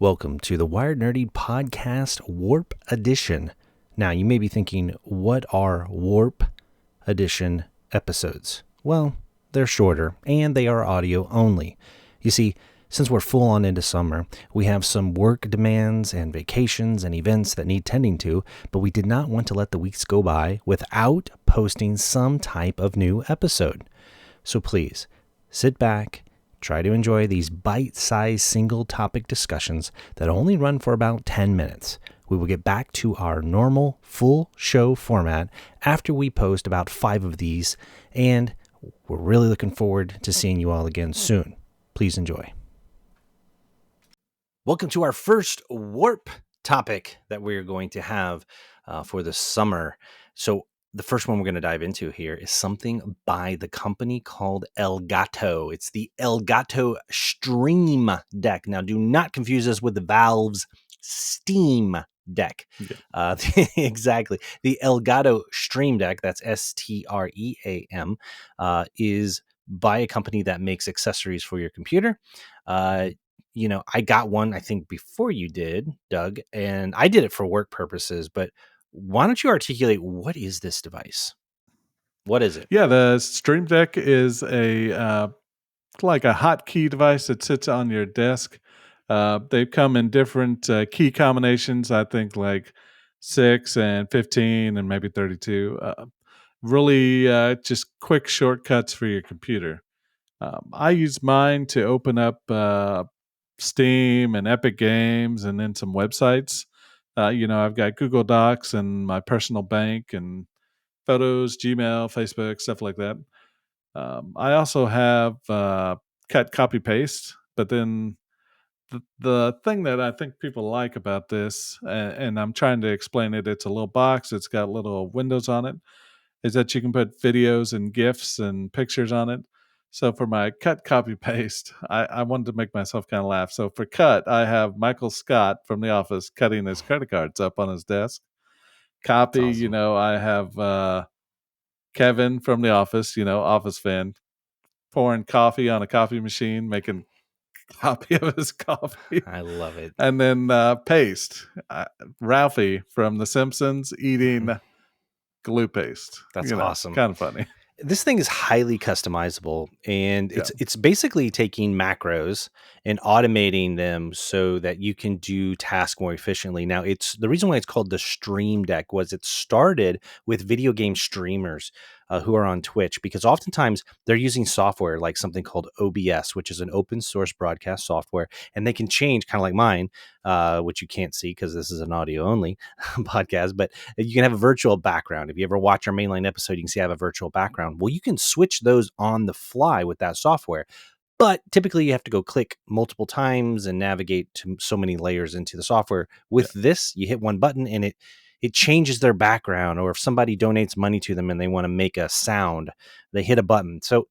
Welcome to the Wired Nerdy Podcast Warp Edition. Now, you may be thinking, what are Warp Edition episodes? Well, they're shorter and they are audio only. You see, since we're full on into summer, we have some work demands and vacations and events that need tending to, but we did not want to let the weeks go by without posting some type of new episode. So please, sit back, try to enjoy these bite-sized single-topic discussions that only run for about 10 minutes. We will get back to our normal full show format after we post about 5 of these, and we're really looking forward to seeing you all again soon. Please enjoy. Welcome to our first Warp topic that we're going to have for the summer. So the first one we're going to dive into here is something by the company called Elgato. It's the Elgato Stream Deck. Now, do not confuse us with the Valve's Steam Deck. Yeah. Exactly. The Elgato Stream Deck, that's STREAM, is by a company that makes accessories for your computer. I got one, I think, before you did, Doug, and I did it for work purposes, but why don't you articulate what is this device? What is it? Yeah, the Stream Deck is like a hotkey device that sits on your desk. They come in different key combinations, I think like 6 and 15 and maybe 32. Really just quick shortcuts for your computer. I use mine to open up Steam and Epic Games and then some websites. I've got Google Docs and my personal bank and photos, Gmail, Facebook, stuff like that. I also have cut, copy, paste, but then the thing that I think people like about this, and I'm trying to explain it, it's a little box, it's got little windows on it, is that you can put videos and GIFs and pictures on it. So for my cut, copy, paste, I wanted to make myself kind of laugh. So for cut, I have Michael Scott from The Office cutting his credit cards up on his desk. Copy, Awesome. I have Kevin from The Office, Office fan, pouring coffee on a coffee machine, making copy of his coffee. I love it. And then paste, Ralphie from The Simpsons eating glue paste. That's awesome. Kind of funny. This thing is highly customizable, and it's basically taking macros and automating them so that you can do tasks more efficiently. Now, it's the reason why it's called the Stream Deck was it started with video game streamers who are on Twitch, because oftentimes they're using software like something called OBS, which is an open source broadcast software, and they can change, kind of like mine, which you can't see because this is an audio only podcast, but you can have a virtual background. If you ever watch our mainline episode, you can see I have a virtual background. Well, you can switch those on the fly with that software, but typically you have to go click multiple times and navigate to so many layers into the software. With this, you hit one button and it changes their background, or if somebody donates money to them and they want to make a sound, they hit a button. So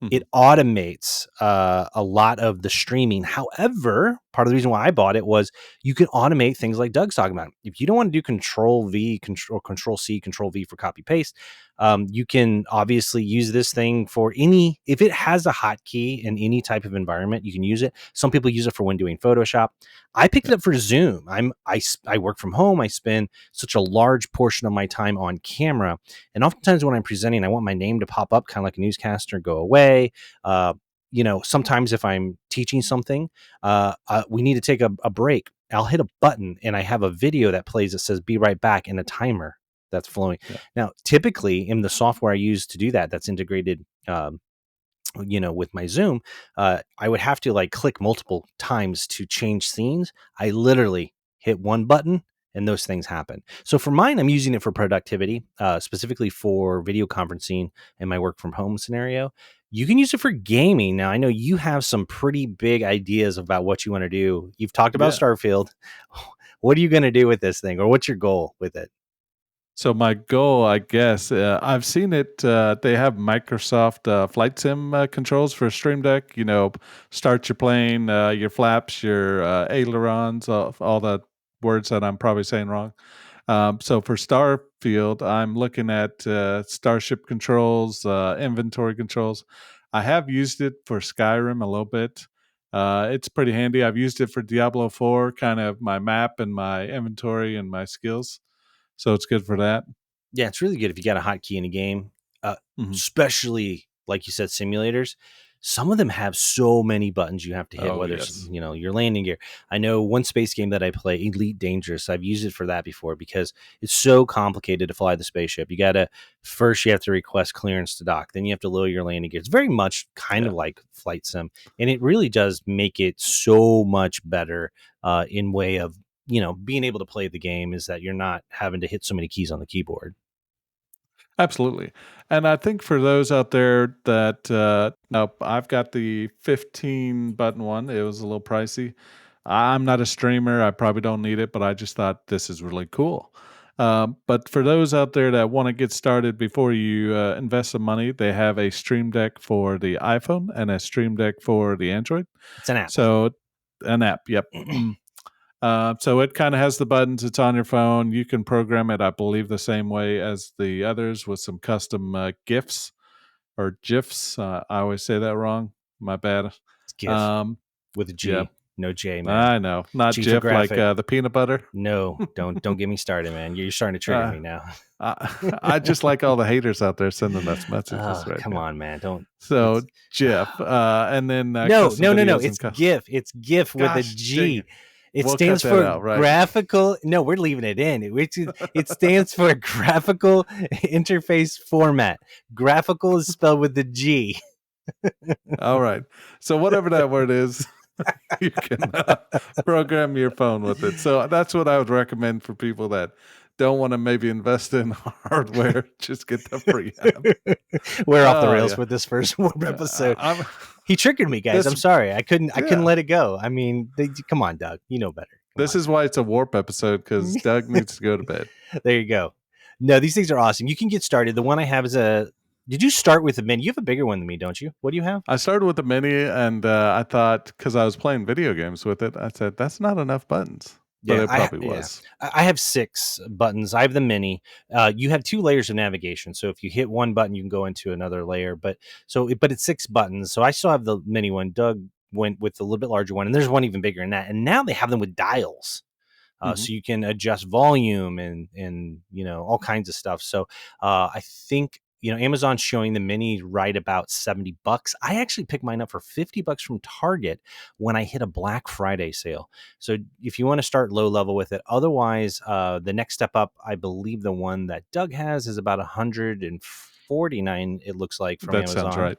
it automates a lot of the streaming. However, part of the reason why I bought it was you can automate things like Doug's talking about. If you don't want to do Control V, Control C, Control V for copy paste, you can obviously use this thing for if it has a hotkey in any type of environment, you can use it. Some people use it for when doing Photoshop. I picked it up for Zoom. I work from home. I spend such a large portion of my time on camera. And oftentimes when I'm presenting, I want my name to pop up, kind of like a newscaster, go away. Sometimes if I'm teaching something, we need to take a break. I'll hit a button and I have a video that plays that says be right back and a timer that's flowing. Yeah. Now, typically in the software I use to do that's integrated, with my Zoom, I would have to click multiple times to change scenes. I literally hit one button and those things happen. So for mine, I'm using it for productivity, specifically for video conferencing and my work from home scenario. You can use it for gaming. Now, I know you have some pretty big ideas about what you want to do. You've talked about Starfield. What are you going to do with this thing, or what's your goal with it? So my goal, I guess, I've seen it. They have Microsoft Flight Sim controls for Stream Deck. Start your plane, your flaps, your ailerons, all the words that I'm probably saying wrong. So for Starfield, I'm looking at Starship controls, inventory controls. I have used it for Skyrim a little bit. It's pretty handy. I've used it for Diablo 4, kind of my map and my inventory and my skills. So it's good for that. Yeah, it's really good if you got a hotkey in a game, uh, Mhm. especially like you said, simulators. Some of them have so many buttons you have to hit, Oh, whether it's yes. your landing gear. I know one space game that I play, Elite Dangerous. I've used it for that before because it's so complicated to fly the spaceship. You have to request clearance to dock, then you have to lower your landing gear. It's very much kind Yeah. of like flight sim, and it really does make it so much better in way of being able to play the game, is that you're not having to hit so many keys on the keyboard. Absolutely. And I think for those out there that, now I've got the 15 button one. It was a little pricey. I'm not a streamer. I probably don't need it, but I just thought this is really cool. But for those out there that want to get started before you invest some money, they have a Stream Deck for the iPhone and a Stream Deck for the Android. It's an app. So, an app, yep. So it kind of has the buttons. It's on your phone. You can program it, I believe, the same way as the others with some custom GIFs or GIFs. I always say that wrong. My bad. It's GIF Um, with a yeah, G, no J, man. I know. Not G for GIF like graphic. the peanut butter. No, don't get me started, man. You're starting to trigger uh, me now. I just like all the haters out there sending us messages Oh, right come now. on, man. Don't. So It's GIF, and then no, custom no, no, no. videos and It's GIF. It's GIF with a gosh dang G. it. It We'll cut stands that for out, right? graphical. No, we're leaving it in. It stands for graphical interface format. Graphical is spelled with the G. All right. So whatever that word is, you can program your phone with it. So that's what I would recommend for people that don't want to maybe invest in hardware. Just get the free app. We're off the Oh rails yeah. with this first warm episode. I'm He triggered me, guys. this. I'm sorry. I couldn't Yeah. let it go. I mean, come on, Doug. You know better. Come This on. is why it's a warp episode because Doug needs to go to bed. There you go. No, these things are awesome. You can get started. The one I have is a. Did you start with a mini? You have a bigger one than me, don't you? What do you have? I started with the mini, and I thought because I was playing video games with it, I said that's not enough buttons, but it probably Yeah. was. I have 6 buttons. I have the mini. You have 2 layers of navigation. So if you hit one button, you can go into another layer. But it's 6 buttons. So I still have the mini one. Doug went with the little bit larger one, and there's one even bigger than that. And now they have them with dials. Hmm. So you can adjust volume and all kinds of stuff. So I think Amazon's showing the mini right about $70. I actually picked mine up for $50 from Target when I hit a Black Friday sale. So if you want to start low level with it, otherwise the next step up, I believe the one that Doug has is about 149. It looks like from That sounds Amazon. right.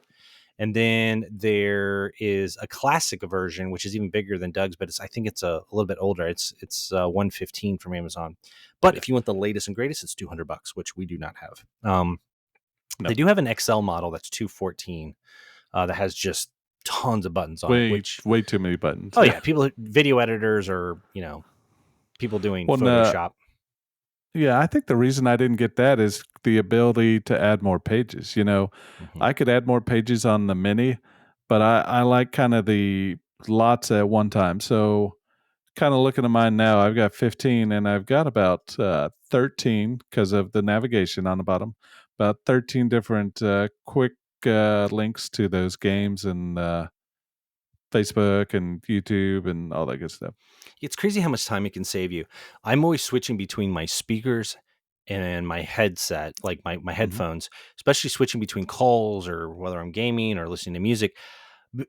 And then there is a classic version, which is even bigger than Doug's, but I think it's a little bit older. It's 115 from Amazon. But Yeah. if you want the latest and greatest, it's $200, which we do not have. They No. do have an XL model that's 214 that has just tons of buttons on it. Way Which way too many buttons. oh Yeah. yeah, video editors, or people doing Well, Photoshop. yeah, I think the reason I didn't get that is the ability to add more pages. Mhm. I could add more pages on the mini, but I like kind of the lots at one time. So, kind of looking at mine now, I've got 15 and I've got about 13 because of the navigation on the bottom, about 13 different quick links to those games and Facebook and YouTube and all that good stuff. It's crazy how much time it can save you. I'm always switching between my speakers and my headset, like my Hmm. headphones, especially switching between calls or whether I'm gaming or listening to music.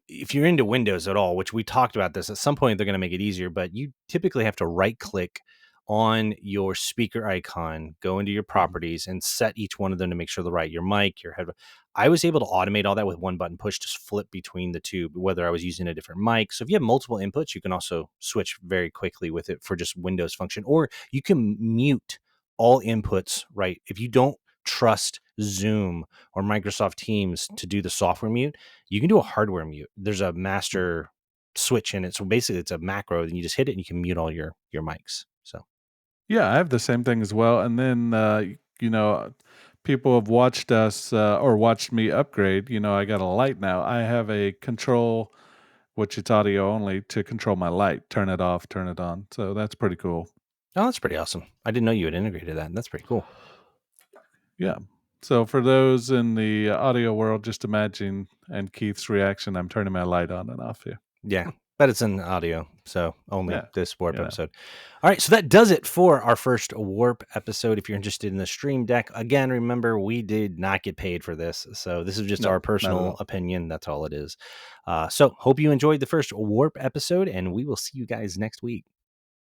If you're into Windows at all, which we talked about this, at some point they're going to make it easier, but you typically have to right click on your speaker icon, go into your Hmm. properties and set each one of them to make sure they're right. Your mic, your head. I was able to automate all that with one button push, just flip between the two, whether I was using a different mic. So if you have multiple inputs, you can also switch very quickly with it for just Windows function, or you can mute all inputs, right? If you don't trust Zoom or Microsoft Teams to do the software mute, you can do a hardware mute. There's a master switch in it. So basically it's a macro, and you just hit it and you can mute all your mics. So Yeah, I have the same thing as well. And then, people have watched us or watched me upgrade. I got a light now. I have a control, which it's audio only, to control my light, turn it off, turn it on. So that's pretty cool. oh, that's pretty awesome. I didn't know you had integrated that. That's pretty cool. Yeah. So for those in the audio world, just imagine and Keith's reaction. I'm turning my light on and off here. Yeah, but it's an audio, so only Yeah, this warp you know. episode. All right, so that does it for our first warp episode. If you're interested in the stream deck, again, remember we did not get paid for this, so this is just No, our not at personal all. opinion. That's all it is. So hope you enjoyed the first warp episode, and we will see you guys next week.